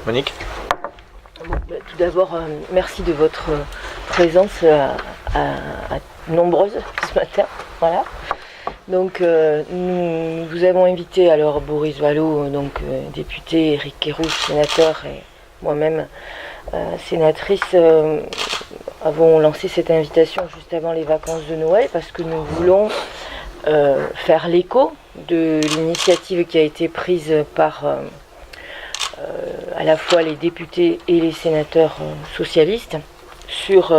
Monique? Bon, tout d'abord, merci de votre présence nombreuse ce matin. Voilà. Donc, nous vous avons invité, alors Boris Vallaud, donc député, Éric Kerrouche, sénateur, et moi-même, sénatrice, avons lancé cette invitation juste avant les vacances de Noël parce que nous voulons faire l'écho de l'initiative qui a été prise par à la fois les députés et les sénateurs socialistes sur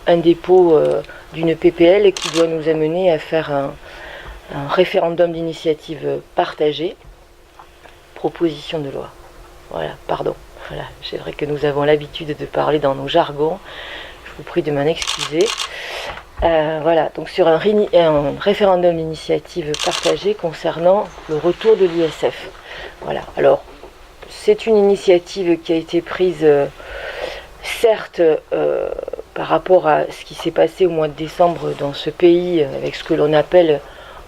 un dépôt d'une PPL qui doit nous amener à faire un référendum d'initiative partagée, proposition de loi. Voilà, pardon. Voilà, c'est vrai que nous avons l'habitude de parler dans nos jargons. Je vous prie de m'en excuser. Voilà, donc sur un référendum d'initiative partagée concernant le retour de l'ISF. Voilà, alors c'est une initiative qui a été prise, certes, par rapport à ce qui s'est passé au mois de décembre dans ce pays, avec ce que l'on appelle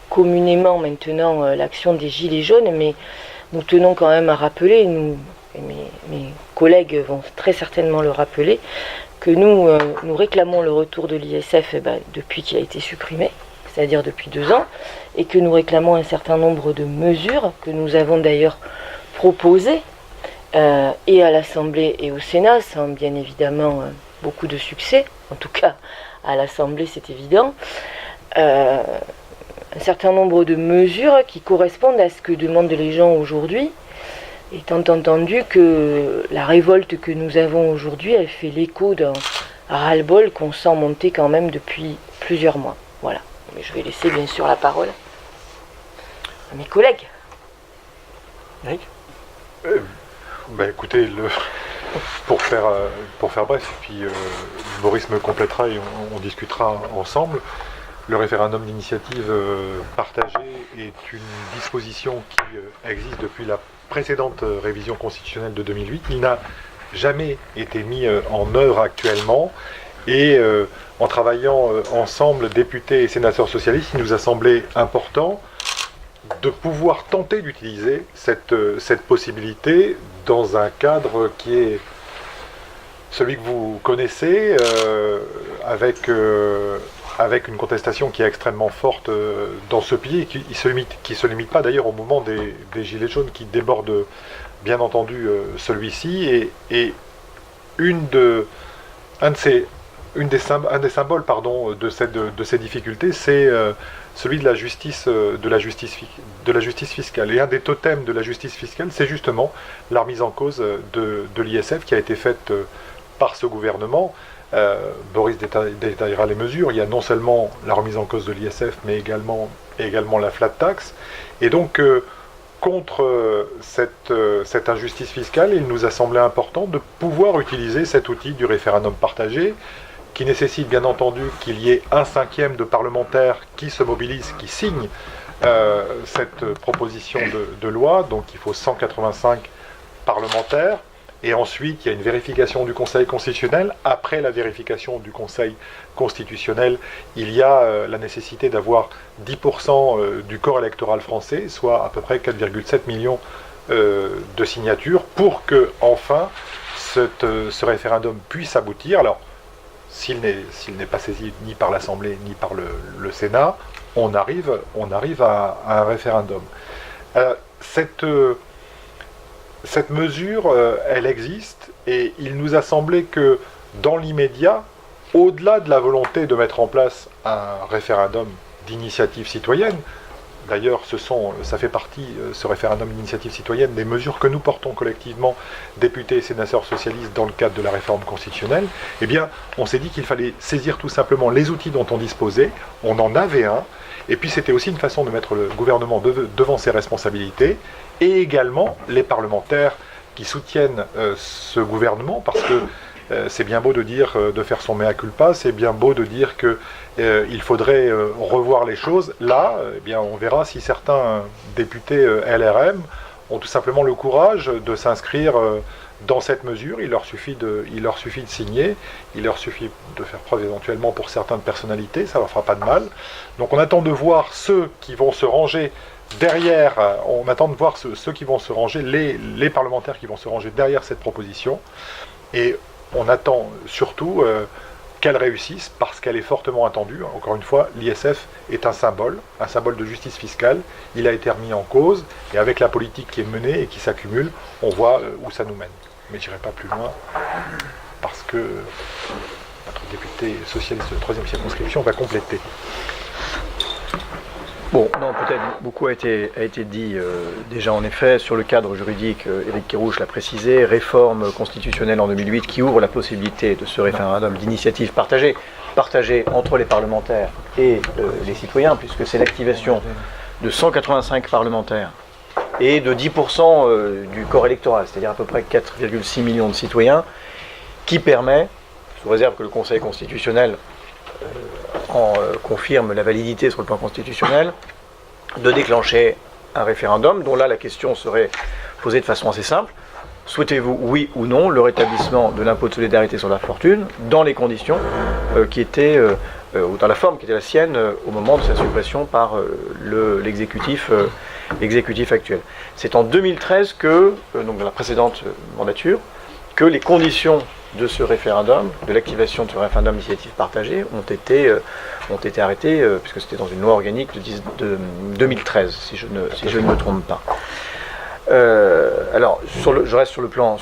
communément maintenant l'action des Gilets jaunes, mais nous tenons quand même à rappeler, mes collègues vont très certainement le rappeler, que nous réclamons le retour de l'ISF depuis qu'il a été supprimé, c'est-à-dire depuis 2 ans, et que nous réclamons un certain nombre de mesures que nous avons d'ailleurs proposées, et à l'Assemblée et au Sénat, sans bien évidemment beaucoup de succès, en tout cas à l'Assemblée c'est évident, un certain nombre de mesures qui correspondent à ce que demandent les gens aujourd'hui, étant entendu que la révolte que nous avons aujourd'hui, elle fait l'écho d'un ras-le-bol qu'on sent monter quand même depuis plusieurs mois. Voilà. Mais je vais laisser bien sûr la parole à mes collègues. Eric? Écoutez, pour faire bref, puis Boris me complétera et on discutera ensemble. Le référendum d'initiative partagée est une disposition qui existe depuis la précédente révision constitutionnelle de 2008. Il n'a jamais été mis en œuvre actuellement et en travaillant ensemble, députés et sénateurs socialistes, il nous a semblé important de pouvoir tenter d'utiliser cette possibilité dans un cadre qui est celui que vous connaissez, avec une contestation qui est extrêmement forte dans ce pays et qui se limite pas d'ailleurs au mouvement des Gilets jaunes qui déborde bien entendu celui-ci et un des symboles de ces difficultés, c'est celui de la justice fiscale. Et un des totems de la justice fiscale, c'est justement la remise en cause de l'ISF qui a été faite par ce gouvernement. Boris détaillera les mesures. Il y a non seulement la remise en cause de l'ISF, mais également la flat tax. Et donc, contre cette injustice fiscale, il nous a semblé important de pouvoir utiliser cet outil du référendum partagé, qui nécessite bien entendu qu'il y ait 1/5 de parlementaires qui se mobilisent, qui signent cette proposition de loi. Donc il faut 185 parlementaires. Et ensuite, il y a une vérification du Conseil constitutionnel. Après la vérification du Conseil constitutionnel, il y a la nécessité d'avoir 10% du corps électoral français, soit à peu près 4,7 millions de signatures, pour que, enfin, ce référendum puisse aboutir. Alors, s'il n'est pas saisi ni par l'Assemblée ni par le Sénat, on arrive à un référendum. Cette mesure, elle existe, et il nous a semblé que, dans l'immédiat, au-delà de la volonté de mettre en place un référendum d'initiative citoyenne, d'ailleurs ça fait partie, ce référendum d'initiative citoyenne, des mesures que nous portons collectivement, députés et sénateurs socialistes, dans le cadre de la réforme constitutionnelle, eh bien, on s'est dit qu'il fallait saisir tout simplement les outils dont on disposait, on en avait un, et puis c'était aussi une façon de mettre le gouvernement devant ses responsabilités, et également les parlementaires qui soutiennent ce gouvernement, parce que c'est bien beau de faire son mea culpa, c'est bien beau de dire qu'il faudrait revoir les choses. Là, eh bien, on verra si certains députés LRM ont tout simplement le courage de s'inscrire dans cette mesure. Il leur suffit de signer, il leur suffit de faire preuve éventuellement pour certaines personnalités, ça leur fera pas de mal. Donc on attend de voir ceux qui vont se ranger derrière, on attend de voir ceux qui vont se ranger, les parlementaires qui vont se ranger derrière cette proposition, et on attend surtout qu'elle réussisse parce qu'elle est fortement attendue. Encore une fois, l'ISF est un symbole de justice fiscale. Il a été remis en cause et avec la politique qui est menée et qui s'accumule, on voit où ça nous mène. Mais je n'irai pas plus loin parce que notre député socialiste de 3e circonscription va compléter. Bon, non, peut-être beaucoup a été dit déjà en effet sur le cadre juridique. Éric Kerrouche l'a précisé, réforme constitutionnelle en 2008 qui ouvre la possibilité de ce référendum d'initiative partagée entre les parlementaires et les citoyens, puisque c'est l'activation de 185 parlementaires et de 10% du corps électoral, c'est-à-dire à peu près 4,6 millions de citoyens, qui permet, sous réserve que le Conseil constitutionnel confirme la validité sur le plan constitutionnel, de déclencher un référendum dont là la question serait posée de façon assez simple. Souhaitez-vous, oui ou non, le rétablissement de l'impôt de solidarité sur la fortune dans les conditions qui étaient, ou dans la forme qui était la sienne au moment de sa suppression par l'exécutif actuel. C'est en 2013 que, donc dans la précédente mandature, que les conditions de ce référendum, de l'activation de ce référendum d'initiative partagée, ont été arrêtées, puisque c'était dans une loi organique de 2013, si je ne me trompe pas. Alors, je reste sur le plan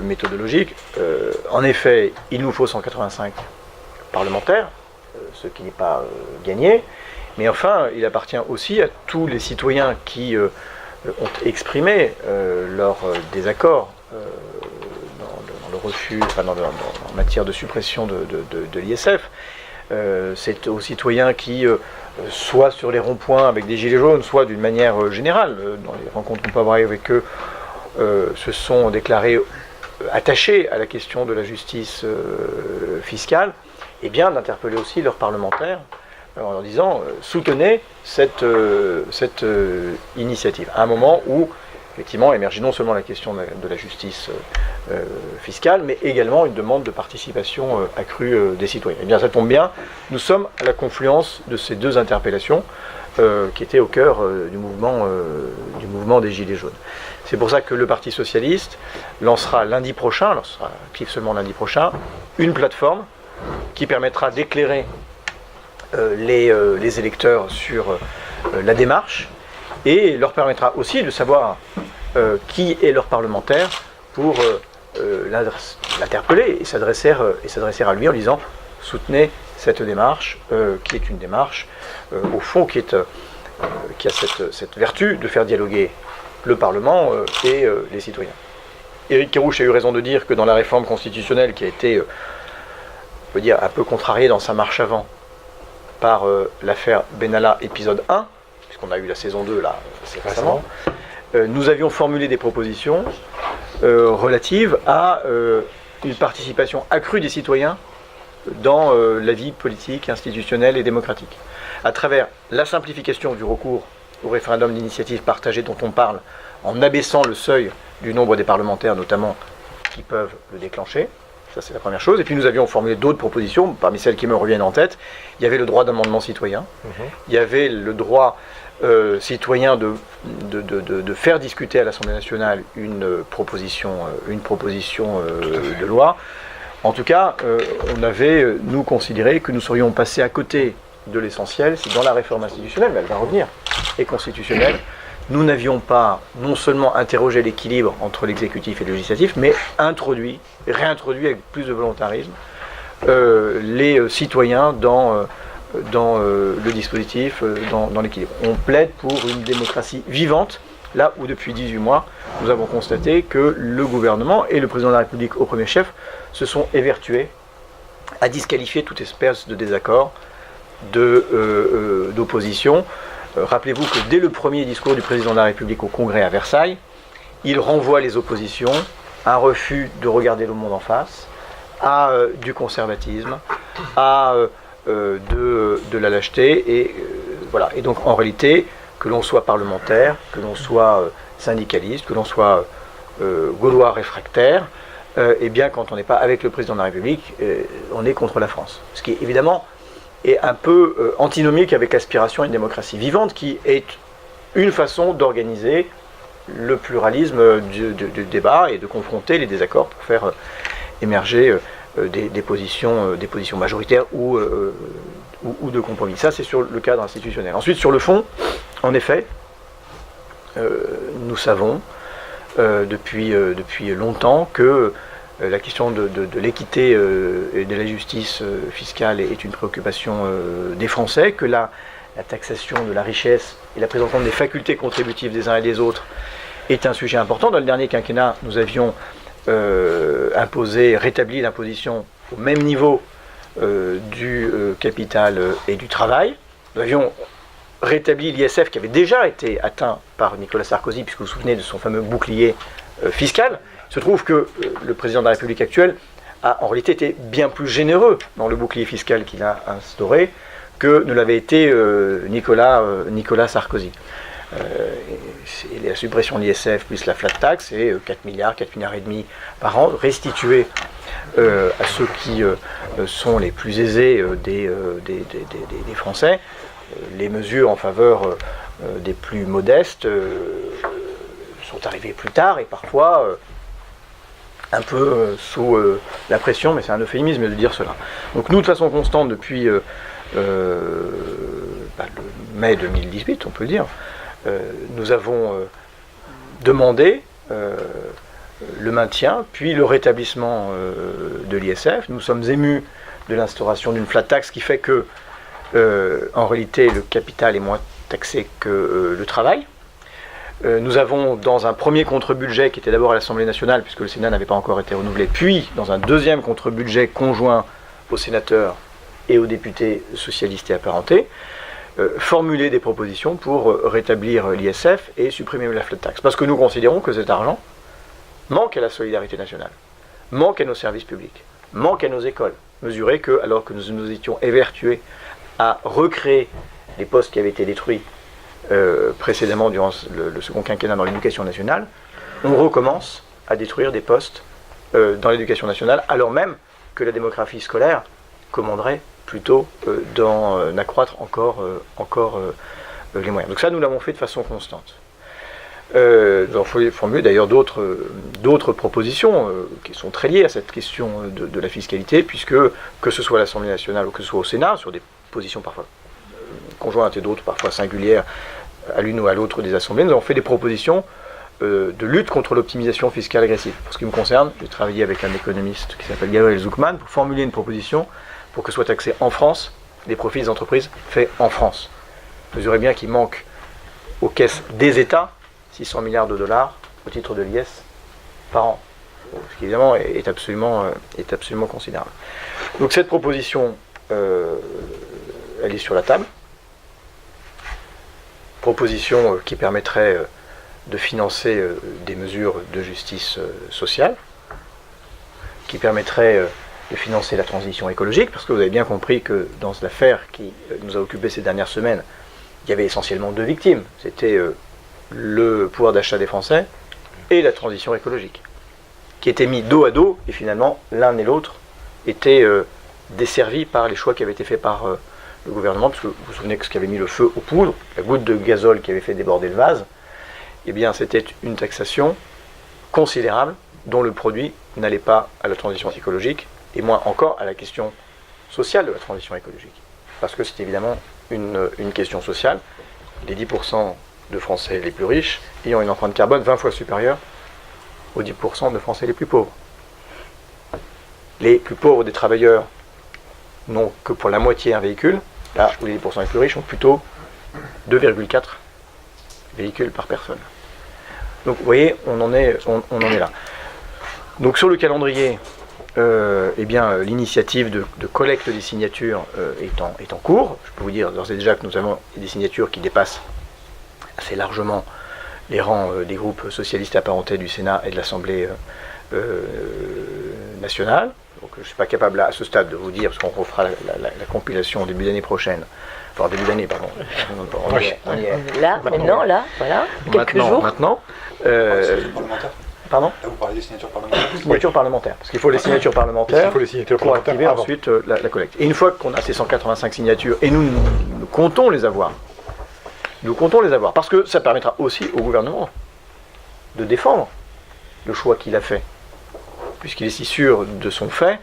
méthodologique. En effet, il nous faut 185 parlementaires, ce qui n'est pas gagné, mais enfin, il appartient aussi à tous les citoyens qui ont exprimé leur désaccord le refus, en matière de suppression de l'ISF. C'est aux citoyens qui, soit sur les ronds-points avec des gilets jaunes, soit d'une manière générale, dans les rencontres qu'on peut avoir avec eux, se sont déclarés attachés à la question de la justice fiscale, et bien d'interpeller aussi leurs parlementaires en leur disant soutenez cette initiative. À un moment où effectivement émergeait non seulement la question de la justice fiscale, mais également une demande de participation accrue des citoyens. Et bien ça tombe bien, nous sommes à la confluence de ces deux interpellations qui étaient au cœur du mouvement des Gilets jaunes. C'est pour ça que le Parti socialiste lancera lundi prochain, alors ce sera actif seulement lundi prochain, une plateforme qui permettra d'éclairer les électeurs sur la démarche, et leur permettra aussi de savoir qui est leur parlementaire pour l'interpeller et s'adresser à lui en disant soutenez cette démarche qui est une démarche au fond qui a cette vertu de faire dialoguer le Parlement et les citoyens. Éric Kerrouche a eu raison de dire que dans la réforme constitutionnelle qui a été on peut dire un peu contrariée dans sa marche avant par l'affaire Benalla épisode 1, puisqu'on a eu la saison 2 là, assez récemment, nous avions formulé des propositions relatives à une participation accrue des citoyens dans la vie politique, institutionnelle et démocratique. À travers la simplification du recours au référendum d'initiative partagée dont on parle, en abaissant le seuil du nombre des parlementaires notamment qui peuvent le déclencher. Ça, c'est la première chose. Et puis, nous avions formulé d'autres propositions, parmi celles qui me reviennent en tête. Il y avait le droit d'amendement citoyen. Il y avait le droit citoyen de faire discuter à l'Assemblée nationale une proposition de loi. En tout cas, on avait, nous, considéré que nous serions passés à côté de l'essentiel si dans la réforme institutionnelle, mais elle va revenir, et constitutionnelle, nous n'avions pas non seulement interrogé l'équilibre entre l'exécutif et le législatif, mais réintroduit avec plus de volontarisme les citoyens dans le dispositif, dans l'équilibre. On plaide pour une démocratie vivante, là où depuis 18 mois, nous avons constaté que le gouvernement et le président de la République au premier chef se sont évertués à disqualifier toute espèce de désaccord, d'opposition. Rappelez-vous que dès le premier discours du président de la République au Congrès à Versailles, il renvoie les oppositions à un refus de regarder le monde en face, à du conservatisme, à de la lâcheté, et voilà. Et donc en réalité, que l'on soit parlementaire, que l'on soit syndicaliste, que l'on soit gaulois réfractaire, eh bien quand on n'est pas avec le président de la République, on est contre la France. Ce qui évidemment est un peu antinomique avec l'aspiration à une démocratie vivante qui est une façon d'organiser le pluralisme du débat et de confronter les désaccords pour faire émerger des positions majoritaires ou de compromis. Ça, c'est sur le cadre institutionnel. Ensuite, sur le fond, en effet, nous savons depuis longtemps que la question de l'équité et de la justice fiscale est une préoccupation des Français, que la taxation de la richesse et la prise en compte des facultés contributives des uns et des autres est un sujet important. Dans le dernier quinquennat, nous avions rétabli l'imposition au même niveau du capital et du travail. Nous avions rétabli l'ISF qui avait déjà été atteint par Nicolas Sarkozy, puisque vous vous souvenez de son fameux bouclier fiscal. Il se trouve que le président de la République actuelle a en réalité été bien plus généreux dans le bouclier fiscal qu'il a instauré que ne l'avait été Nicolas Sarkozy. Et la suppression de l'ISF plus la flat tax, c'est 4 milliards et demi par an restitués à ceux qui sont les plus aisés des Français. Les mesures en faveur des plus modestes sont arrivées plus tard et parfois un peu sous la pression, mais c'est un euphémisme de dire cela. Donc nous, de façon constante, depuis le mai 2018, on peut le dire, nous avons demandé le maintien, puis le rétablissement de l'ISF. Nous sommes émus de l'instauration d'une flat tax qui fait que, en réalité, le capital est moins taxé que le travail. Nous avons, dans un premier contre-budget qui était d'abord à l'Assemblée nationale, puisque le Sénat n'avait pas encore été renouvelé, puis dans un deuxième contre-budget conjoint aux sénateurs et aux députés socialistes et apparentés, formuler des propositions pour rétablir l'ISF et supprimer la flat tax. Parce que nous considérons que cet argent manque à la solidarité nationale, manque à nos services publics, manque à nos écoles. Mesurer que, alors que nous étions évertués à recréer les postes qui avaient été détruits précédemment durant le second quinquennat dans l'éducation nationale, on recommence à détruire des postes dans l'éducation nationale, alors même que la démographie scolaire commanderait plutôt d'en accroître encore les moyens. Donc ça, nous l'avons fait de façon constante. Nous avons formulé d'ailleurs d'autres propositions qui sont très liées à cette question de la fiscalité, puisque, que ce soit à l'Assemblée nationale ou que ce soit au Sénat, sur des positions parfois conjointes et d'autres parfois singulières à l'une ou à l'autre des assemblées, nous avons fait des propositions de lutte contre l'optimisation fiscale agressive. Pour ce qui me concerne, j'ai travaillé avec un économiste qui s'appelle Gabriel Zuckman pour formuler une proposition pour que soient taxés en France les profits des entreprises faits en France. Mesurez bien qu'il manque aux caisses des États 600 milliards de dollars au titre de l'IS par an, ce qui évidemment est absolument considérable. Donc cette proposition, elle est sur la table. Proposition qui permettrait de financer des mesures de justice sociale, qui permettrait de financer la transition écologique, parce que vous avez bien compris que dans l'affaire qui nous a occupé ces dernières semaines, il y avait essentiellement deux victimes. C'était le pouvoir d'achat des Français et la transition écologique, qui étaient mis dos à dos, et finalement, l'un et l'autre étaient desservis par les choix qui avaient été faits par le gouvernement, parce que vous vous souvenez que ce qui avait mis le feu aux poudres, la goutte de gazole qui avait fait déborder le vase, eh bien c'était une taxation considérable dont le produit n'allait pas à la transition écologique, et moins encore à la question sociale de la transition écologique. Parce que c'est évidemment une question sociale. Les 10% de Français les plus riches ayant une empreinte carbone 20 fois supérieure aux 10% de Français les plus pauvres. Les plus pauvres des travailleurs n'ont que pour la moitié un véhicule, là où les 10% les plus riches ont plutôt 2,4 véhicules par personne. Donc vous voyez, on en est là. Donc sur le calendrier, eh bien, l'initiative de collecte des signatures est en cours. Je peux vous dire d'ores et déjà que nous avons des signatures qui dépassent assez largement les rangs des groupes socialistes apparentés du Sénat et de l'Assemblée nationale. Donc je ne suis pas capable à ce stade de vous dire, parce qu'on refera la compilation au début d'année prochaine. Enfin, début d'année, pardon. On y est. Là, maintenant, là, voilà, quelques jours. Maintenant. Pardon ? Là, vous parlez des signatures parlementaires. Signatures parlementaires, parce qu'il faut les signatures parlementaires pour activer avant. ensuite la collecte. Et une fois qu'on a ces 185 signatures, et nous comptons les avoir, Nous comptons les avoir, parce que ça permettra aussi au gouvernement de défendre le choix qu'il a fait. Puisqu'il est si sûr de son fait,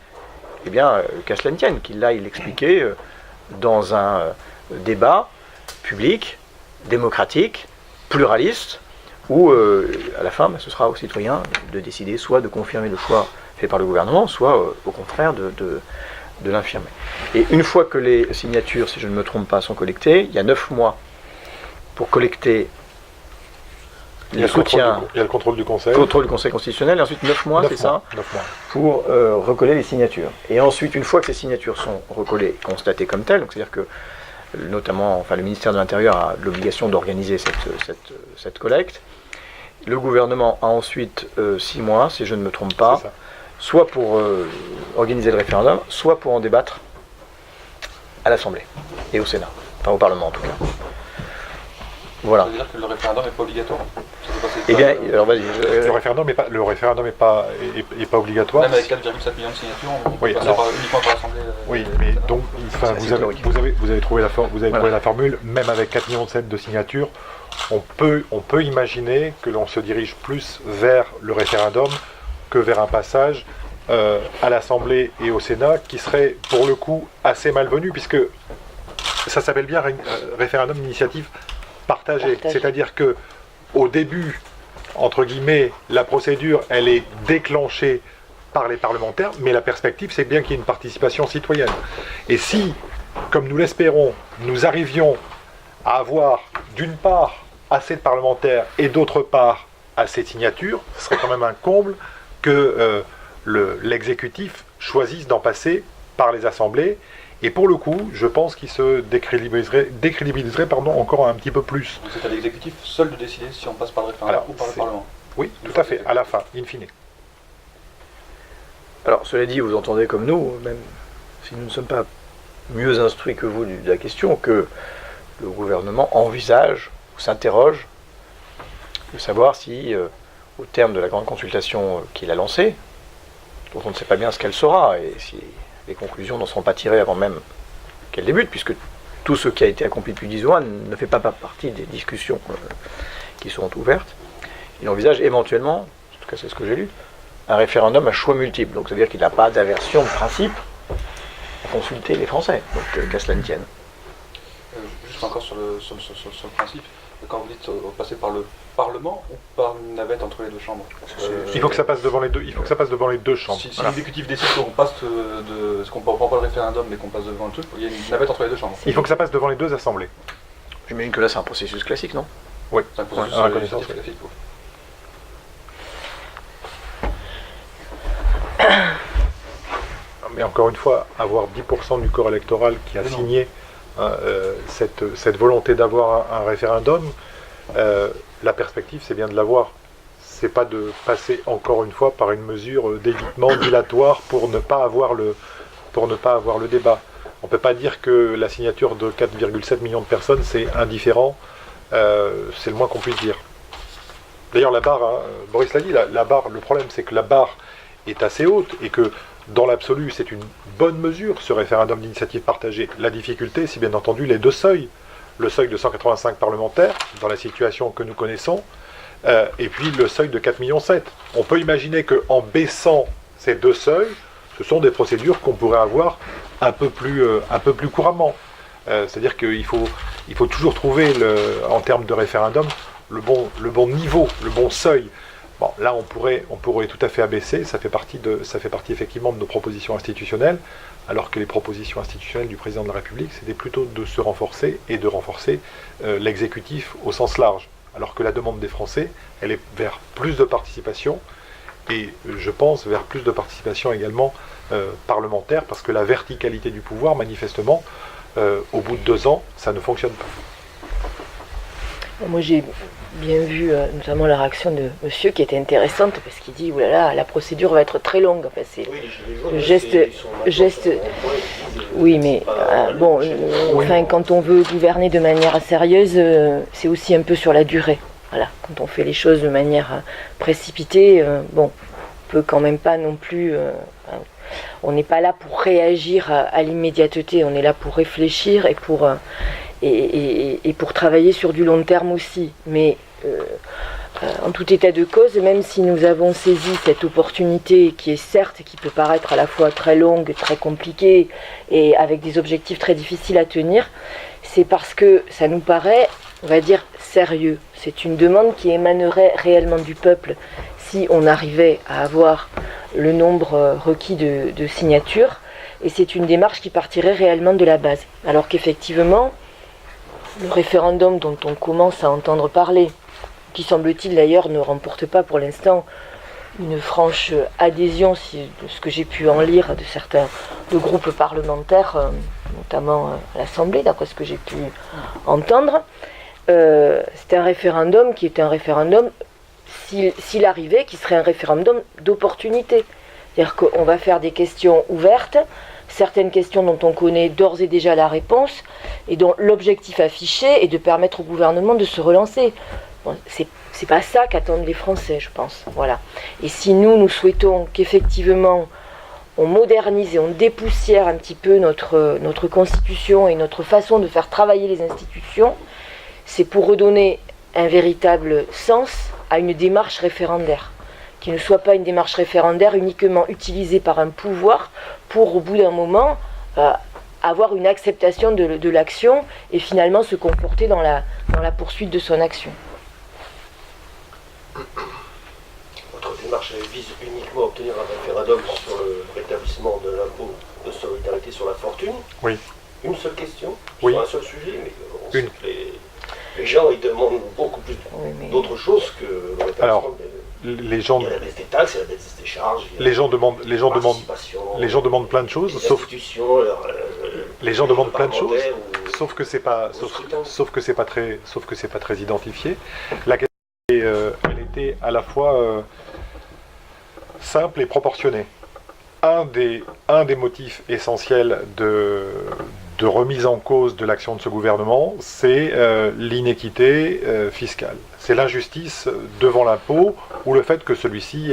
eh bien, qu'à cela ne tienne, qu'il aille l'expliquer dans un débat public, démocratique, pluraliste, où à la fin, ce sera aux citoyens de décider soit de confirmer le choix fait par le gouvernement, soit au contraire de l'infirmer. Et une fois que les signatures, si je ne me trompe pas, sont collectées, il y a 9 mois pour collecter le soutien. Il y a le contrôle du Conseil. Contrôle du Conseil constitutionnel, et ensuite 9 mois, c'est ça 9 mois. Pour recoller les signatures. Et ensuite, une fois que ces signatures sont recollées, constatées comme telles, donc c'est-à-dire que notamment, le ministère de l'Intérieur a l'obligation d'organiser cette collecte, le gouvernement a ensuite 6 mois, si je ne me trompe pas, soit pour organiser le référendum, soit pour en débattre à l'Assemblée et au Sénat, enfin au Parlement en tout cas. Voilà. Ça veut dire que le référendum n'est pas obligatoire? Eh bien, alors vas-y. Le référendum n'est pas obligatoire. Même avec 4,7 millions de signatures, on peut passer uniquement par l'Assemblée. Oui, mais donc, vous avez trouvé la formule, même avec 4,7 millions de signatures, on peut imaginer que l'on se dirige plus vers le référendum que vers un passage à l'Assemblée et au Sénat, qui serait pour le coup assez malvenu, puisque ça s'appelle bien référendum d'initiative partagée. C'est-à-dire que au début, entre guillemets, la procédure, elle est déclenchée par les parlementaires, mais la perspective, c'est bien qu'il y ait une participation citoyenne. Et si, comme nous l'espérons, nous arrivions à avoir, d'une part, assez de parlementaires et d'autre part, assez de signatures, ce serait quand même un comble que l'exécutif choisisse d'en passer par les assemblées. Et pour le coup, je pense qu'il se décrédibiliserait encore un petit peu plus. Donc c'est à l'exécutif seul de décider si on passe par le référendum ou par le Parlement. Oui, tout à fait, à la fin, in fine. Alors, cela dit, vous entendez comme nous, même si nous ne sommes pas mieux instruits que vous de la question, que le gouvernement envisage ou s'interroge de savoir si, au terme de la grande consultation qu'il a lancée, dont on ne sait pas bien ce qu'elle sera, et si les conclusions n'en seront pas tirées avant même qu'elle débute, puisque tout ce qui a été accompli depuis 10 mois ne fait pas partie des discussions qui seront ouvertes. Il envisage éventuellement, en tout cas c'est ce que j'ai lu, un référendum à choix multiple. Donc ça veut dire qu'il n'a pas d'aversion de principe à consulter les Français, donc qu'à cela ne tienne. Juste encore sur le principe, quand vous dites passer par le Parlement ou par une navette entre les deux chambres, il faut que ça passe devant les deux. Il faut que ça passe devant les deux chambres. Si l'exécutif décide qu'on passe qu'on ne prend pas le référendum mais qu'on passe devant le truc, il y a une navette entre les deux chambres. Il faut que ça passe devant les deux assemblées. J'imagine que là c'est un processus classique, non? Oui. C'est un processus reconnaissance classique. Mais encore une fois, avoir 10% du corps électoral qui a signé cette volonté d'avoir un référendum, la perspective c'est bien de l'avoir. C'est pas de passer encore une fois par une mesure d'évitement dilatoire pour ne pas avoir le débat. On ne peut pas dire que la signature de 4,7 millions de personnes c'est indifférent, c'est le moins qu'on puisse dire. D'ailleurs la barre, Boris l'a dit, la barre, le problème c'est que la barre est assez haute et que dans l'absolu c'est une bonne mesure ce référendum d'initiative partagée. La difficulté c'est bien entendu les deux seuils. Le seuil de 185 parlementaires dans la situation que nous connaissons, et puis le seuil de 4,7 millions. On peut imaginer qu'en baissant ces deux seuils, ce sont des procédures qu'on pourrait avoir un peu plus couramment. C'est-à-dire qu'il faut toujours trouver, en termes de référendum, le bon niveau, le bon seuil. Bon, là, on pourrait tout à fait abaisser, ça fait partie effectivement de nos propositions institutionnelles, alors que les propositions institutionnelles du président de la République, c'était plutôt de se renforcer et de renforcer l'exécutif au sens large. Alors que la demande des Français, elle est vers plus de participation, et je pense vers plus de participation également parlementaire, parce que la verticalité du pouvoir, manifestement, au bout de 2 ans, ça ne fonctionne pas. Moi j'ai bien vu notamment la réaction de monsieur qui était intéressante parce qu'il dit oulala la procédure va être très longue. Enfin, c'est le geste. Oui mais enfin quand on veut gouverner de manière sérieuse, c'est aussi un peu sur la durée. Voilà, quand on fait les choses de manière précipitée, on peut quand même pas non plus. On n'est pas là pour réagir à l'immédiateté, on est là pour réfléchir et et pour travailler sur du long terme aussi. Mais en tout état de cause, même si nous avons saisi cette opportunité qui est certes, qui peut paraître à la fois très longue, très compliquée et avec des objectifs très difficiles à tenir, c'est parce que ça nous paraît, on va dire, sérieux. C'est une demande qui émanerait réellement du peuple si on arrivait à avoir le nombre requis de signatures, et c'est une démarche qui partirait réellement de la base. Alors qu'effectivement, le référendum dont on commence à entendre parler, qui semble-t-il d'ailleurs ne remporte pas pour l'instant une franche adhésion, de ce que j'ai pu en lire de certains groupes parlementaires, notamment à l'Assemblée, d'après ce que j'ai pu entendre, c'est un référendum qui est un référendum, s'il arrivait, qui serait un référendum d'opportunité. C'est-à-dire qu'on va faire des questions ouvertes, certaines questions dont on connaît d'ores et déjà la réponse, et dont l'objectif affiché est de permettre au gouvernement de se relancer. Bon, c'est pas ça qu'attendent les Français, je pense. Voilà. Et si nous souhaitons qu'effectivement on modernise et on dépoussière un petit peu notre constitution et notre façon de faire travailler les institutions, c'est pour redonner un véritable sens à une démarche référendaire, qui ne soit pas une démarche référendaire uniquement utilisée par un pouvoir pour, au bout d'un moment, avoir une acceptation de l'action et finalement se comporter dans la poursuite de son action. Votre démarche vise uniquement à obtenir un référendum sur le rétablissement de l'impôt de solidarité sur la fortune. Oui. Une seule question, Oui. sur un seul sujet, mais on sait que les gens ils demandent beaucoup plus d'autres choses que le rétablissement. Alors, les gens, il y a la baisse des taxes, il y a la baisse des charges, les gens demandent plein de choses, sauf les gens demandent plein de choses, sauf que c'est pas très identifié. La question elle était à la fois simple et proportionnée. Un des motifs essentiels de remise en cause de l'action de ce gouvernement, c'est l'inéquité fiscale. C'est l'injustice devant l'impôt ou le fait que celui-ci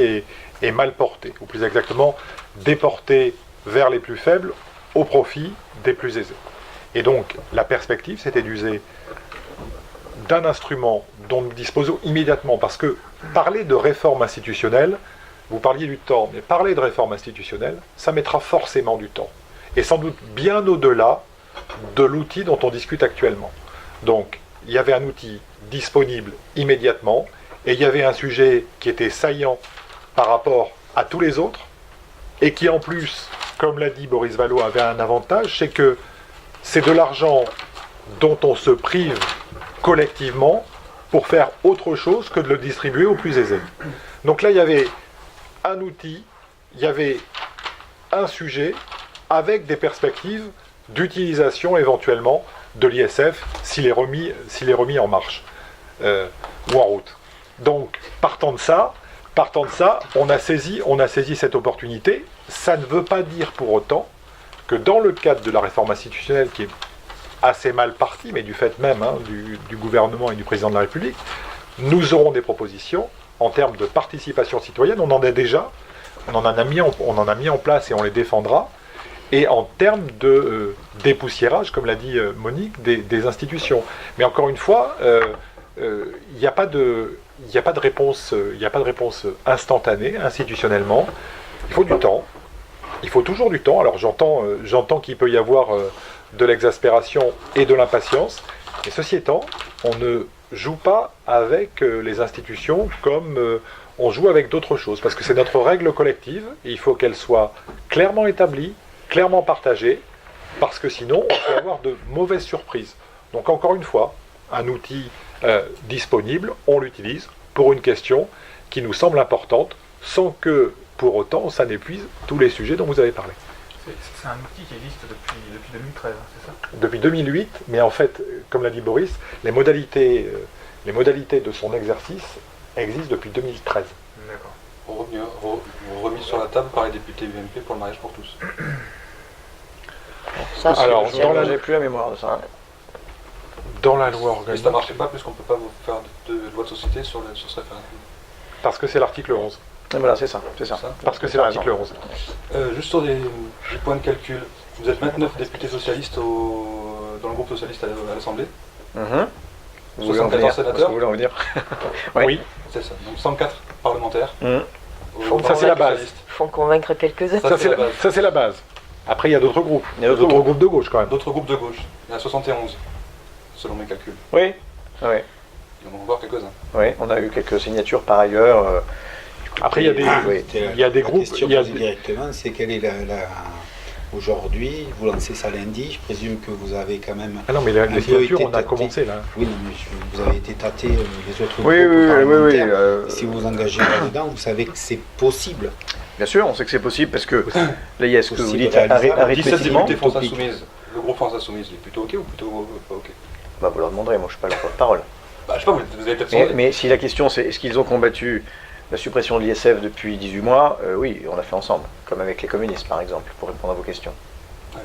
est mal porté, ou plus exactement déporté vers les plus faibles au profit des plus aisés. Et donc la perspective, c'était d'user d'un instrument dont nous disposons immédiatement, parce que parler de réforme institutionnelle, vous parliez du temps, mais parler de réforme institutionnelle, ça mettra forcément du temps. Et sans doute bien au-delà de l'outil dont on discute actuellement. Donc, il y avait un outil disponible immédiatement, et il y avait un sujet qui était saillant par rapport à tous les autres, et qui en plus, comme l'a dit Boris Vallaud, avait un avantage, c'est que c'est de l'argent dont on se prive collectivement pour faire autre chose que de le distribuer aux plus aisés. Donc là, il y avait un outil, il y avait un sujet avec des perspectives d'utilisation éventuellement de l'ISF s'il est remis en marche ou en route. Donc partant de ça, on a saisi cette opportunité. Ça ne veut pas dire pour autant que dans le cadre de la réforme institutionnelle qui est assez mal partie, mais du fait même du gouvernement et du président de la République, nous aurons des propositions en termes de participation citoyenne. On en a déjà, on en a mis en place et on les défendra. Et en termes de dépoussiérage, comme l'a dit Monique, des institutions. Mais encore une fois, il n'y a pas de réponse instantanée institutionnellement. Il faut du temps. Il faut toujours du temps. Alors j'entends qu'il peut y avoir de l'exaspération et de l'impatience. Mais ceci étant, on ne joue pas avec les institutions comme on joue avec d'autres choses. Parce que c'est notre règle collective. Et il faut qu'elle soit clairement établie, clairement partagée, parce que sinon on peut avoir de mauvaises surprises. Donc encore une fois, un outil disponible, on l'utilise pour une question qui nous semble importante, sans que pour autant ça n'épuise tous les sujets dont vous avez parlé. C'est un outil qui existe depuis 2013, c'est ça ? Depuis 2008, mais en fait, comme l'a dit Boris, les modalités de son exercice existent depuis 2013. D'accord. Remis sur la table par les députés UMP pour le mariage pour tous. Ça, Alors, j'ai plus la mémoire de ça. Dans la loi Mais organique, ça ne marchait pas puisqu'on ne peut pas vous faire de loi de société sur ce référendum. parce que c'est l'article 11. Et voilà, c'est ça. Parce que c'est T'as l'article raison. 11. Juste sur des points de calcul, vous êtes 29 députés socialistes dans le groupe socialiste à l'Assemblée. Mhm. Vous voulez en 74 venir sénateurs. Vous voulez en venir Oui, C'est ça. Donc 104 parlementaires. Mhm. Ça, c'est la base. Il faut en convaincre quelques-uns. ça c'est la base. Après, il y a d'autres groupes. Il y a d'autres D'autres groupes de gauche quand même. D'autres groupes de gauche. Il y en a 71, selon mes calculs. Oui. Oui. Il y en a encore quelques-uns. Oui, on a eu quelques signatures par ailleurs. Après, il y a des, Oui. il y a des groupes. La question Il y a posée directement, c'est quelle est aujourd'hui, vous lancez ça lundi, je présume que vous avez quand même. Ah non, mais un les peu signatures, été on a tâté. commencé là. Oui, non, mais vous avez été tâté les autres Oui, groupes oui, parlementaires. oui. Si vous vous engagez là-dedans, vous savez que c'est possible. Bien sûr, on sait que c'est possible parce que là, il y a ce que vous Possible, dites réalisable. 17 arithmétiquement. députés France utopique. Insoumise. Le groupe France Insoumise, il est plutôt OK ou plutôt pas OK? Bah, vous leur demanderez, moi je suis pas leur porte-parole. Bah, je sais pas, vous avez peut-être Mais, sondé. mais si la question c'est est-ce qu'ils ont combattu la suppression de l'ISF depuis 18 mois, oui, on l'a fait ensemble, comme avec les communistes par exemple, pour répondre à vos questions.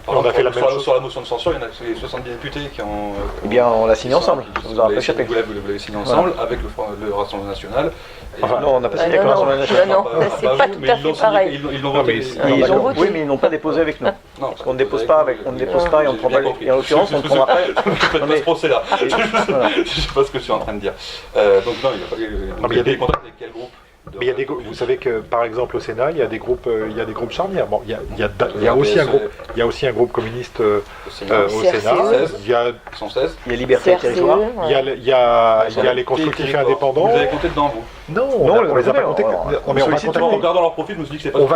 Par On a exemple, fait la même chose. sur la motion de censure, il y en a 70 députés qui ont. Eh bien, on l'a signé qui sont- ensemble, qui ça sont- vous aura pas échappé. Vous l'avez signé ensemble avec le Rassemblement National. Et- Enfin, Non, on n'a pas signé avec non, le Rassemblement national. non, Pas c'est vous, pas mais tout à ils l'ont fait signé, pareil. ils l'ont Non, voté. mais Ils Ils ont ont- voté. Oui, mais ils n'ont pas déposé avec nous. Non, Parce qu'on ne dépose pas avec, on ne dépose pas et on ne prend pas. J'ai bien Et en l'occurrence, on ne prendra pas. Faites Non, pas mais- ce procès-là. Voilà. Je sais pas ce que je suis en train de dire. Donc non, il y a pas. mais il y a des contacts avec quel groupe? Mais il y a des, vous savez que par exemple au Sénat, il y a des groupes charnières. Bon, il y a aussi un groupe communiste au CRCE. Sénat. Il y a, Ils sont 16. Il y a liberté et CRCE, territoire. il y a, il y a, il y a les constructifs indépendants. Vous avez compté dedans, vous? Non, Non, on les a pas contactés. on Non, mais on va sollicite En contacter. regardant leur profil, je me suis dit que c'est pas. On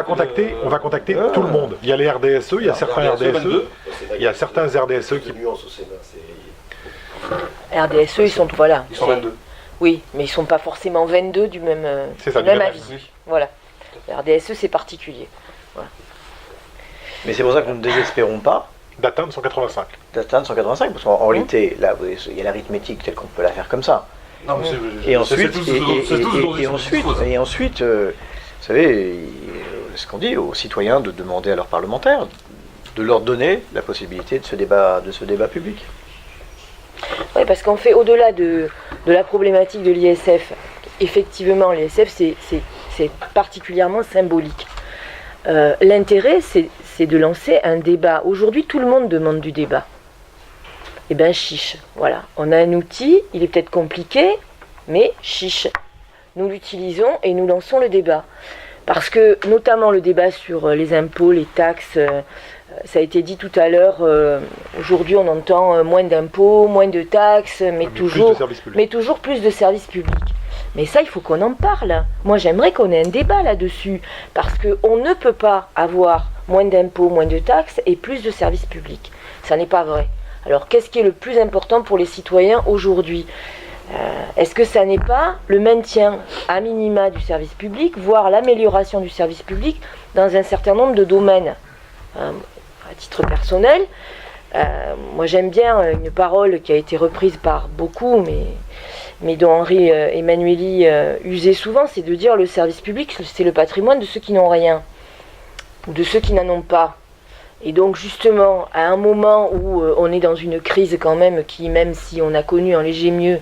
va contacter tout le monde. Il y a les RDSE, il y a certains RDSE, 22. il y a certains RDSE qui. De nuances au Sénat, c'est. RDSE, ils sont voilà. Ils sont 22. Oui, mais ils sont pas forcément 22 du même, C'est ça, du du même même avis. Oui. Voilà. Le RDSE, c'est particulier. Mais c'est pour ça que nous ne désespérons pas d'atteindre 185. d'atteindre 185, parce qu'en réalité, là, il y a l'arithmétique telle qu'on peut la faire comme ça. Non, mais c'est- Et ensuite, c'est tous et ensuite, vous savez, ce qu'on dit aux citoyens de demander à leurs parlementaires de leur donner la possibilité de ce débat public. Oui, parce qu'on fait au-delà de la problématique de l'ISF. Effectivement, l'ISF, c'est particulièrement symbolique. L'intérêt, c'est de lancer un débat. Aujourd'hui, tout le monde demande du débat. Eh bien, chiche. Voilà. On a un outil, il est peut-être compliqué, mais chiche. Nous l'utilisons et nous lançons le débat. Parce que, notamment le débat sur les impôts, les taxes, ça a été dit tout à l'heure, aujourd'hui on entend moins d'impôts, moins de taxes, mais Plus de toujours services publics. mais toujours plus de services publics. Mais ça, il faut qu'on en parle. Moi, j'aimerais qu'on ait un débat là-dessus. Parce qu'on ne peut pas avoir moins d'impôts, moins de taxes et plus de services publics. Ça n'est pas vrai. Alors, qu'est-ce qui est le plus important pour les citoyens aujourd'hui ? Est-ce que ça n'est pas le maintien à minima du service public, voire l'amélioration du service public dans un certain nombre de domaines ? À titre personnel, moi j'aime bien une parole qui a été reprise par beaucoup, mais dont Henri Emmanuelli usait souvent, c'est de dire le service public, c'est le patrimoine de ceux qui n'ont rien, ou de ceux qui n'en ont pas. Et donc justement, à un moment où on est dans une crise quand même, qui même si on a connu un léger mieux,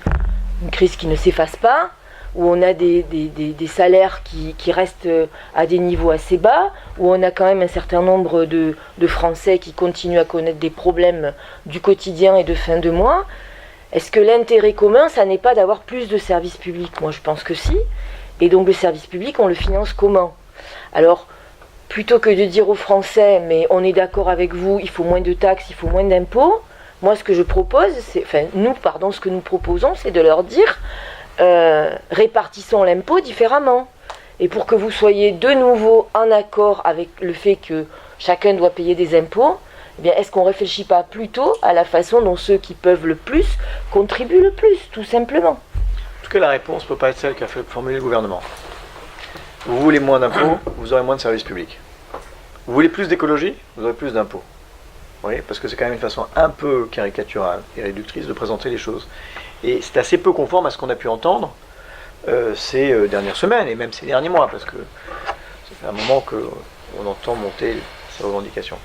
une crise qui ne s'efface pas, où on a des salaires qui restent à des niveaux assez bas, où on a quand même un certain nombre de Français qui continuent à connaître des problèmes du quotidien et de fin de mois. Est-ce que l'intérêt commun, ça n'est pas d'avoir plus de services publics ? Moi, je pense que si. Et donc, le service public, on le finance comment ? Alors, plutôt que de dire aux Français, mais on est d'accord avec vous, il faut moins de taxes, il faut moins d'impôts, moi, ce que je propose, ce que nous proposons, c'est de leur dire, répartissons l'impôt différemment. Et pour que vous soyez de nouveau en accord avec le fait que chacun doit payer des impôts, eh bien, est-ce qu'on ne réfléchit pas plutôt à la façon dont ceux qui peuvent le plus contribuent le plus, tout simplement ? En tout cas, la réponse ne peut pas être celle qu'a formulée le gouvernement. Vous voulez moins d'impôts, vous aurez moins de services publics. Vous voulez plus d'écologie, vous aurez plus d'impôts. Oui, parce que c'est quand même une façon un peu caricaturale et réductrice de présenter les choses. Et c'est assez peu conforme à ce qu'on a pu entendre ces dernières semaines et même ces derniers mois, parce que ça fait un moment qu'on entend monter ces revendications.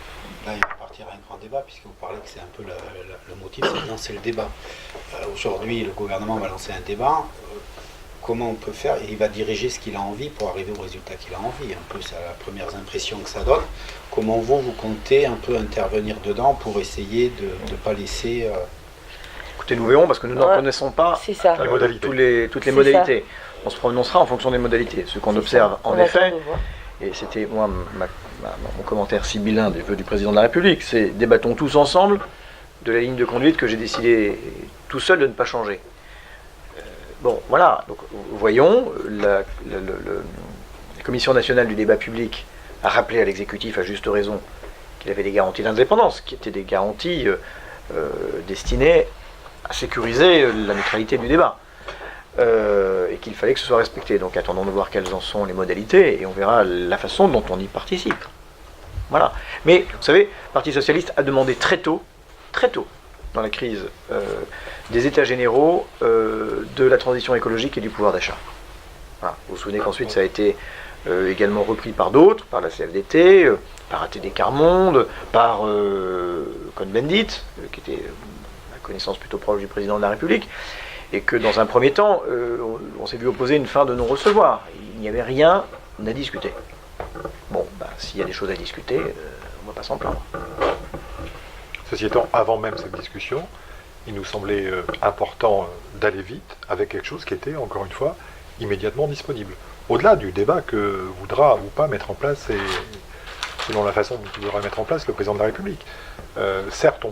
Là, il va partir à un grand débat, puisque vous parlez que c'est un peu le motif, c'est de lancer le débat. Aujourd'hui, le gouvernement va lancer un débat. comment on peut faire, et il va diriger ce qu'il a envie pour arriver au résultat qu'il a envie. Un peu, c'est la première impression que ça donne. Comment vous comptez un peu intervenir dedans pour essayer de ne pas laisser... Écoutez, nous verrons parce que nous n'en connaissons pas C'est ça. Les modalités. toutes les C'est modalités. On se prononcera en fonction des modalités. Ce qu'on C'est observe ça. en On effet, attend de voir. et c'était moi mon commentaire sibyllin des vœux du président de la République, c'est débattons tous ensemble de la ligne de conduite que j'ai décidé tout seul de ne pas changer. Bon, voilà. Donc, voyons, la Commission nationale du débat public a rappelé à l'exécutif, à juste raison, qu'il avait des garanties d'indépendance, qui étaient des garanties destinées à sécuriser la neutralité du débat. Et qu'il fallait que ce soit respecté. Donc attendons de voir quelles en sont les modalités et on verra la façon dont on y participe. Voilà. Mais vous savez, le Parti socialiste a demandé très tôt, dans la crise des États généraux de la transition écologique et du pouvoir d'achat. Voilà. Vous vous souvenez qu'ensuite ça a été également repris par d'autres, par la CFDT, par ATD Carmonde, par Cohn-Bendit, qui était à connaissance plutôt proche du président de la République, et que dans un premier temps, on s'est vu opposer une fin de non-recevoir. Il n'y avait rien à discuter. Bon, s'il y a des choses à discuter, on ne va pas s'en plaindre. Ceci étant, avant même cette discussion, il nous semblait important d'aller vite avec quelque chose qui était, encore une fois, immédiatement disponible. Au-delà du débat que voudra ou pas mettre en place, et selon la façon dont il voudra mettre en place le président de la République. Certes,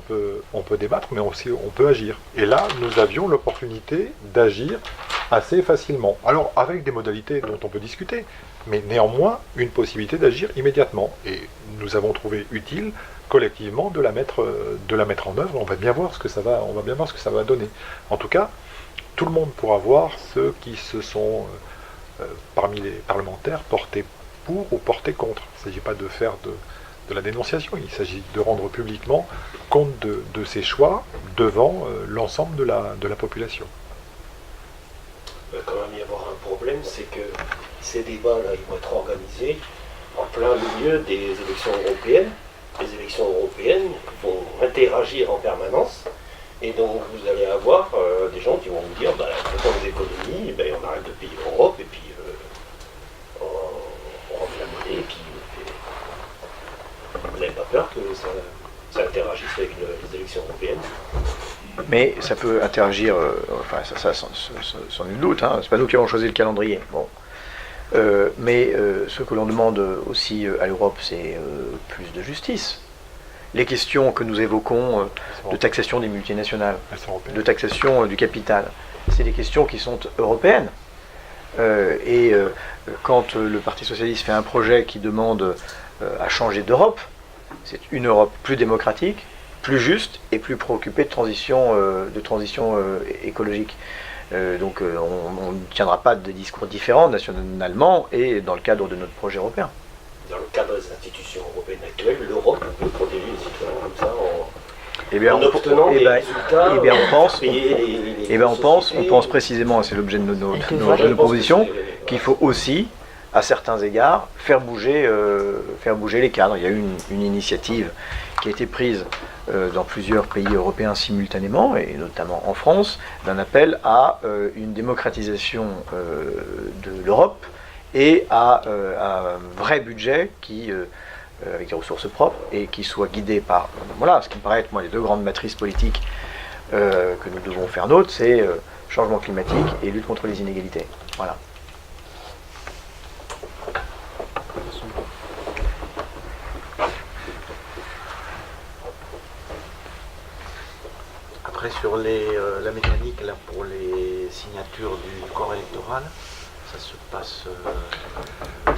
on peut débattre, mais aussi on peut agir. Et là, nous avions l'opportunité d'agir assez facilement. Alors, avec des modalités dont on peut discuter, mais néanmoins, une possibilité d'agir immédiatement. Et nous avons trouvé utile, collectivement, de la mettre en œuvre. On va bien voir ce que ça va donner. En tout cas, tout le monde pourra voir ceux qui se sont, parmi les parlementaires, portés pour ou portés contre. Il ne s'agit pas de faire de la dénonciation, il s'agit de rendre publiquement compte de ses choix devant l'ensemble de la population. Il va quand même y avoir un problème, c'est que ces débats-là, ils vont être organisés en plein milieu des élections européennes. Les élections européennes vont interagir en permanence, et donc vous allez avoir des gens qui vont vous dire, pour les économies, on arrête de payer l'Europe, et puis on remet la monnaie, et puis vous n'avez pas peur que ça interagisse avec les élections européennes? Mais ça peut interagir, ça sans nul doute, hein. C'est pas nous qui avons choisi le calendrier. Bon. Mais ce que l'on demande aussi à l'Europe, c'est plus de justice. Les questions que nous évoquons de taxation des multinationales, de taxation du capital, c'est des questions qui sont européennes. Quand le Parti socialiste fait un projet qui demande à changer d'Europe, c'est une Europe plus démocratique, plus juste et plus préoccupée de transition écologique. Donc on ne tiendra pas de discours différents nationalement et dans le cadre de notre projet européen. Dans le cadre des institutions européennes actuelles, l'Europe peut protéger les citoyens comme ça en obtenant des résultats. On pense précisément, c'est l'objet de nos propositions, qu'il faut aussi, à certains égards, faire bouger les cadres. Il y a eu une initiative qui a été prise dans plusieurs pays européens simultanément, et notamment en France, d'un appel à une démocratisation de l'Europe et à un vrai budget avec des ressources propres et qui soit guidé par, ce qui me paraît être les deux grandes matrices politiques que nous devons faire nôtres, c'est changement climatique et lutte contre les inégalités. Voilà. Après, sur la mécanique là, pour les signatures du corps électoral, ça se passe...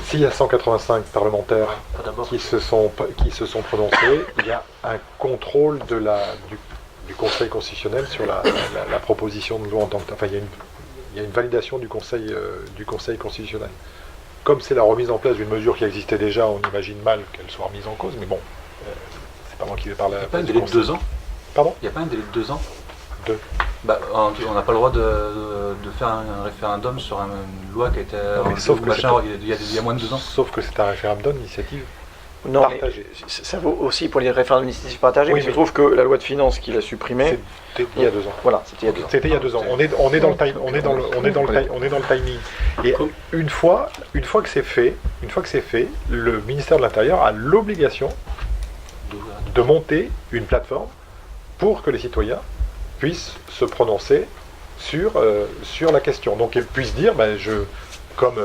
S'il y a 185 parlementaires qui se sont prononcés, il y a un contrôle du Conseil constitutionnel sur la proposition de loi en tant que telle. Enfin, il y a une validation du Conseil constitutionnel. Comme c'est la remise en place d'une mesure qui existait déjà, on imagine mal qu'elle soit remise en cause, mais bon, c'est pas moi qui vais parler. Il n'y a pas un délai de 2 ans? Pardon? Il n'y a pas un délai de 2 ans? On n'a pas le droit de faire un référendum sur une loi qui a été... Sauf que il y a moins de 2 ans. Sauf que c'est un référendum d'initiative Non, mais partagé. ça vaut aussi pour les référendums d'initiative partagée, Oui, mais je mais- trouve que la loi de finances qui l'a supprimé, C'était il y a 2 ans. voilà, c'était il y a 2 ans. C'était il y a 2 ans. On est dans le timing. Et une fois que c'est fait, le ministère de l'Intérieur a l'obligation de monter une plateforme pour que les citoyens puissent se prononcer sur la question. Donc ils puissent dire, comme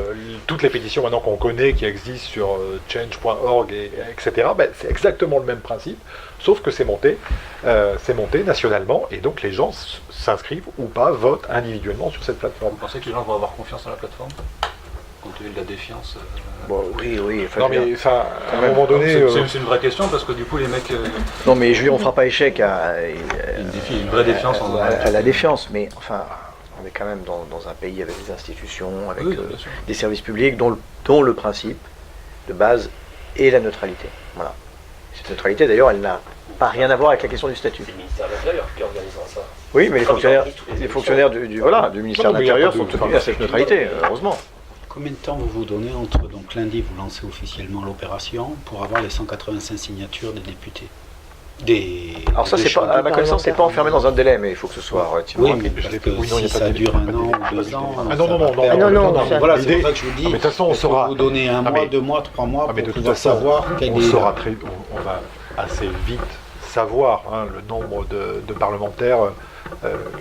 toutes les pétitions maintenant qu'on connaît, qui existent sur change.org, etc., c'est exactement le même principe, sauf que c'est monté nationalement, et donc les gens s'inscrivent ou pas, votent individuellement sur cette plateforme. Vous pensez que les gens vont avoir confiance dans la plateforme compte tenu de la défiance Bon, oui. Enfin, Non je veux dire, mais enfin, à un même, moment donné... C'est une vraie question parce que du coup les mecs non, mais Julien, on fera pas échec une vraie défiance en à la défiance, mais enfin, on est quand même dans un pays avec des institutions, avec Oui, bien sûr. des services publics dont le principe de base est la neutralité. Voilà. Cette neutralité, d'ailleurs, elle n'a pas rien à voir avec la question du statut. C'est le ministère de l'Intérieur qui organisera ça. Oui, mais les Comme fonctionnaires, dans toutes les les élections. fonctionnaires du ministère Non, de mais il y a l'Intérieur pas sont de- tenus à cette neutralité, heureusement. Combien de temps vous donnez entre, donc lundi vous lancez officiellement l'opération pour avoir les 185 signatures des députés Alors ça, des c'est pas, à ma connaissance, c'est pas enfermé dans un délai, mais il faut que ce soit relativement Oui, rapide. mais Je l'ai parce que pas- oui, non, il y a si pas ça de dure délai, un pas de an délai, ou pas de 2 délai. ans, Ah ça non, non, va non, perdre. Ah non, non, ça- Voilà, c'est l'idée- pour ça que je vous dis. Non, mais de toute façon, on est-ce que saura- vous donnez un Ah, mois, mais- 2 mois, 3 mois Ah, mais de pour toute pouvoir façon, savoir quel on est... saura on va assez vite savoir le nombre de parlementaires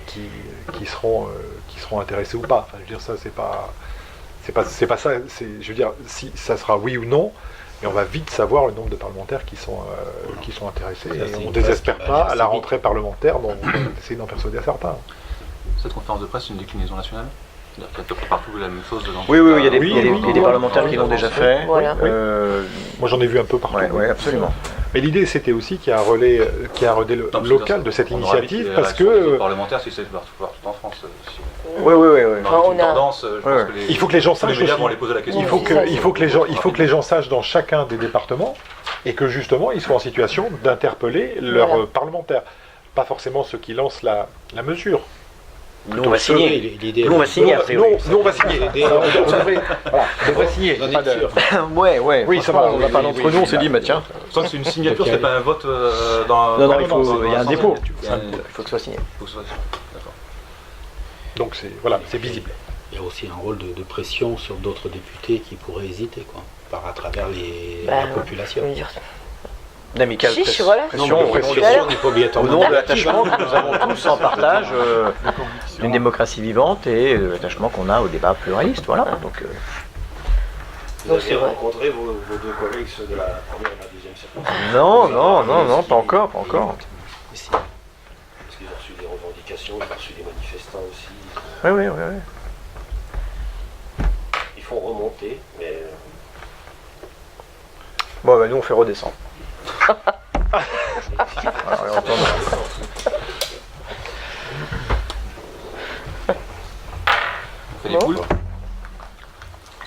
qui seront intéressés ou pas. Enfin, je veux dire, ça, c'est pas ça. Je veux dire, si ça sera oui ou non, mais on va vite savoir le nombre de parlementaires qui sont intéressés. Ça, Et c'est on une ne désespère phase qui va pas aller à la assez rentrée parlementaire d'essayer d'en persuader à certains. Cette conférence de presse c'est une déclinaison nationale. C'est-à-dire qu'il y a à peu près partout la même chose dedans. Oui, il y a des, Oui, il y a des- oui, il y a des oui, parlementaires oui, qui l'ont oui, déjà oui, fait. voilà. Moi, j'en ai vu un peu partout. Ouais, absolument. Mais l'idée, c'était aussi qu'il y a un relais, local de cette initiative, parce que parlementaires, si c'est partout en France. Oui. Enfin, on a- Tendance, je pense que il faut que les gens tous les sachent médias aussi. vont les poser la question. Il faut c'est ça, que les gens sachent dans chacun des départements et que justement ils soient en situation d'interpeller leurs Voilà. parlementaires. Pas forcément ceux qui lancent la mesure. Nous, on va signer. L'idée, Nous, on va signer, a priori. Nous, on va signer. On devrait signer. J'en ai Pas de- sûr. Ouais. Oui, ça Franchement, va. on l'a pas d'entre nous, on s'est dit, bah tiens. Sauf que c'est une signature, c'est pas un vote dans. Non, dans- il dans- faut, il y a un dans- dépôt. Il y a un- Il faut que ce soit signé. faut que ce soit- D'accord. Donc c'est visible. Il y a aussi un rôle de pression sur d'autres députés qui pourraient hésiter, à travers la population. je veux dire, D'amical Chiche, voilà. pression, Non, mais au nom pression de- n'est pas obligatoirement au nom de négative. l'attachement que nous avons tous en partage d'une démocratie vivante et de l'attachement qu'on a au débat pluraliste. Voilà. Donc, Vous Donc, avez c'est vrai. rencontré vos deux collègues, ceux de la première et la deuxième circonscription. non, pas encore. Aussi. Parce qu'ils ont reçu des revendications, ils ont reçu des manifestants aussi. Oui. Ils font remonter, mais Bon, nous, on fait redescendre. Voilà, on entend. On fait des poules.